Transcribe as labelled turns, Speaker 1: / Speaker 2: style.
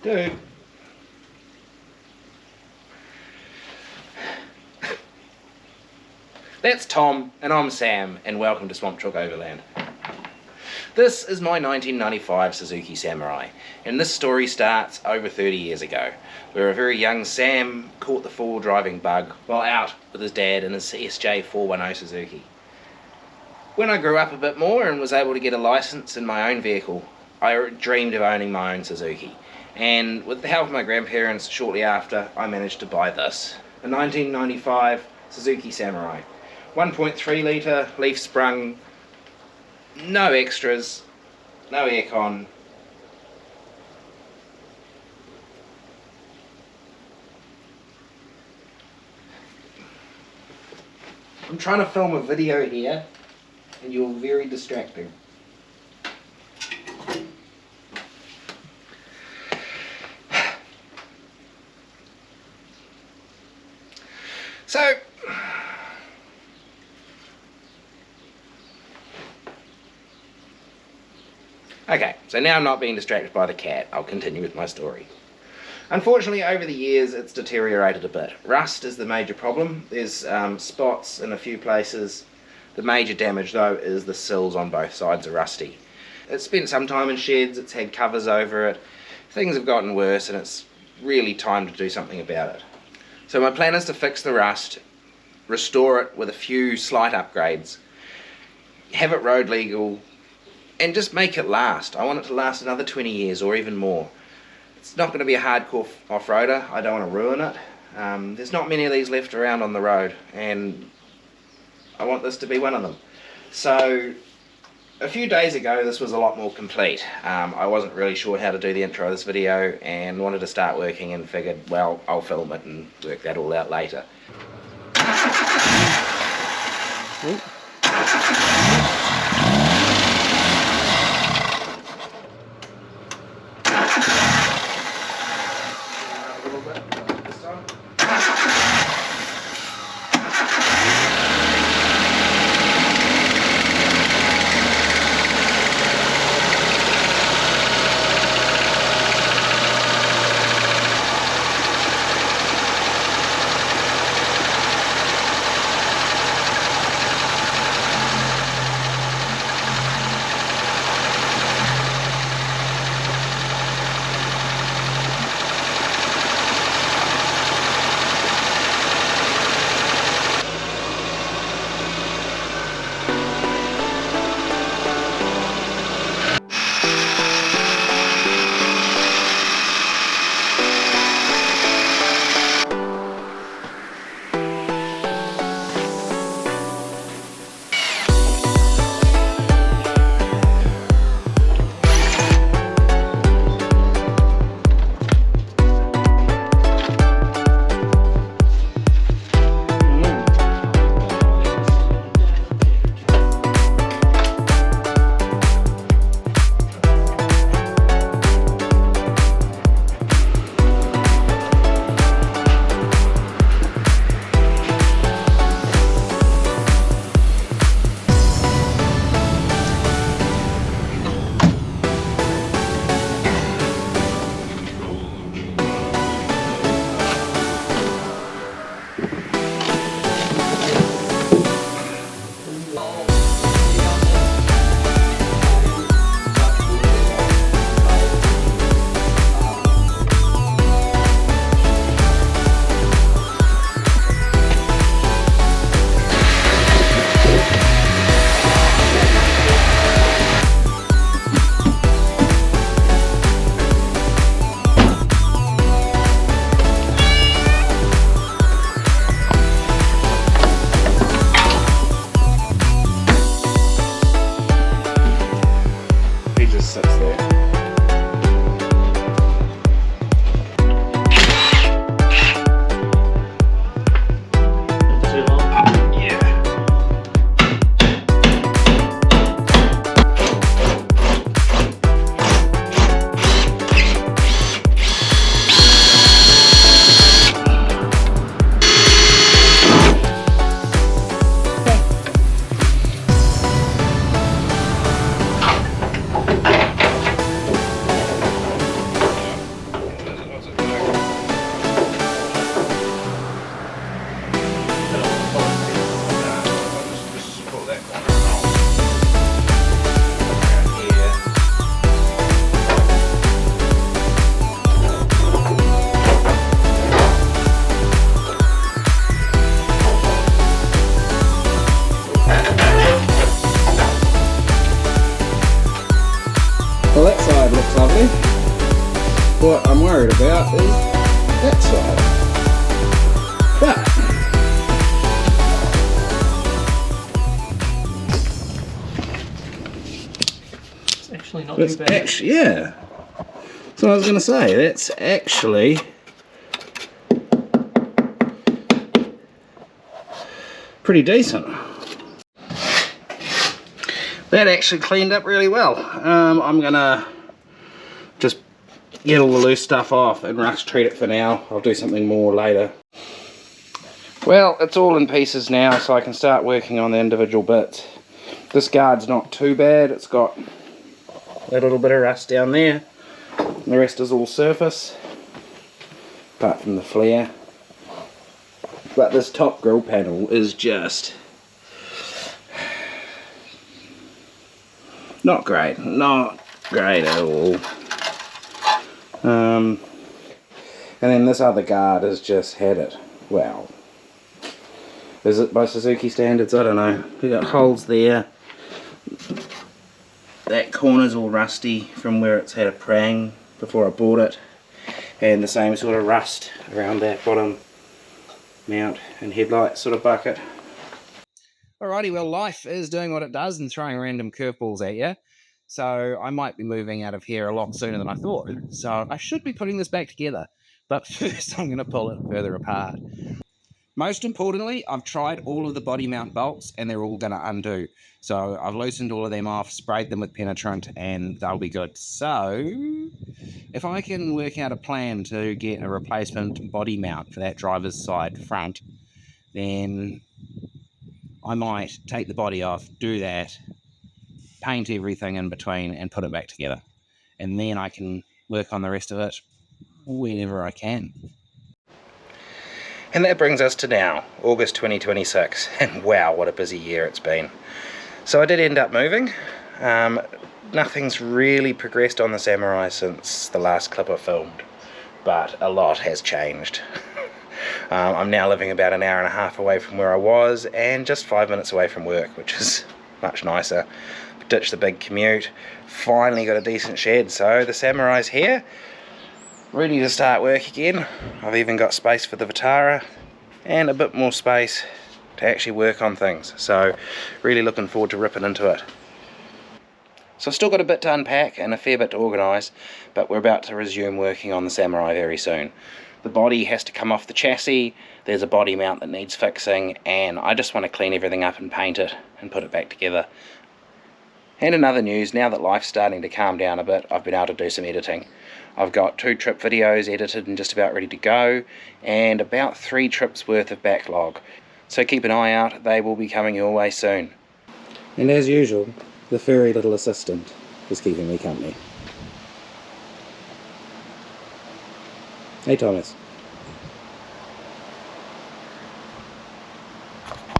Speaker 1: Dude. That's Tom, and I'm Sam, and welcome to Swamp Truck Overland. This is my 1995 Suzuki Samurai, and this story starts over 30 years ago, where a very young Sam caught the four-wheel driving bug while out with his dad in his SJ 410 Suzuki. When I grew up a bit more and was able to get a license in my own vehicle, I dreamed of owning my own Suzuki, and with the help of my grandparents shortly after, I managed to buy this, a 1995 Suzuki Samurai. 1.3 litre, leaf sprung, no extras, no aircon. I'm trying to film a video here and you're very distracting. So, okay, so now I'm not being distracted by the cat. I'll continue with my story. Unfortunately, over the years, it's deteriorated a bit. Rust is the major problem. There's spots in a few places. The major damage, though, is the sills on both sides are rusty. It's spent some time in sheds, it's had covers over it. Things have gotten worse, and it's really time to do something about it. So my plan is to fix the rust, restore it with a few slight upgrades, have it road legal, and just make it last. I want it to last another 20 years or even more. It's not going to be a hardcore off-roader. I don't want to ruin it. There's not many of these left around on the road, and I want this to be one of them. So a few days ago this was a lot more complete. I wasn't really sure how to do the intro of this video and wanted to start working and figured, well, I'll film it and work that all out later. what I'm worried about is that side. But
Speaker 2: it's actually not too bad.
Speaker 1: Yeah. So I was going to say, that's actually pretty decent. That actually cleaned up really well. I'm going to just get all the loose stuff off and rust treat it for now. I'll do something more later. Well, it's all in pieces now, so I can start working on the individual bits. This guard's not too bad. It's got a little bit of rust down there. The rest is all surface, apart from the flare. But this top grille panel is just not great at all. And then this other guard has just had it, well, is it by Suzuki standards? I don't know. We got holes there. That corner's all rusty from where it's had a prang before I bought it, and the same sort of rust around that bottom mount and headlight sort of bucket. Alrighty, well, life is doing what it does and throwing random curveballs at you. So I might be moving out of here a lot sooner than I thought. So I should be putting this back together. But first I'm going to pull it further apart. Most importantly, I've tried all of the body mount bolts and they're all going to undo. So I've loosened all of them off, sprayed them with penetrant, and they'll be good. So if I can work out a plan to get a replacement body mount for that driver's side front, then I might take the body off, do that, paint everything in between and put it back together. And then I can work on the rest of it whenever I can. And that brings us to now, August 2026, and wow, what a busy year it's been. So I did end up moving. Nothing's really progressed on the Samurai since the last clip I filmed, but a lot has changed. I'm now living about an hour and a half away from where I was, and just 5 minutes away from work, which is much nicer. Ditched the big commute, finally got a decent shed, so the Samurai's here. Ready to start work again. I've even got space for the Vitara and a bit more space to actually work on things, so really looking forward to ripping into it. So I've still got a bit to unpack and a fair bit to organise, but we're about to resume working on the Samurai very soon. The body has to come off the chassis, there's a body mount that needs fixing, and I just want to clean everything up and paint it and put it back together. And in other news, now that life's starting to calm down a bit, I've been able to do some editing. I've got 2 trip videos edited and just about ready to go, and about 3 trips worth of backlog. So keep an eye out, they will be coming your way soon. And as usual, the furry little assistant is keeping me company. Hey Thomas.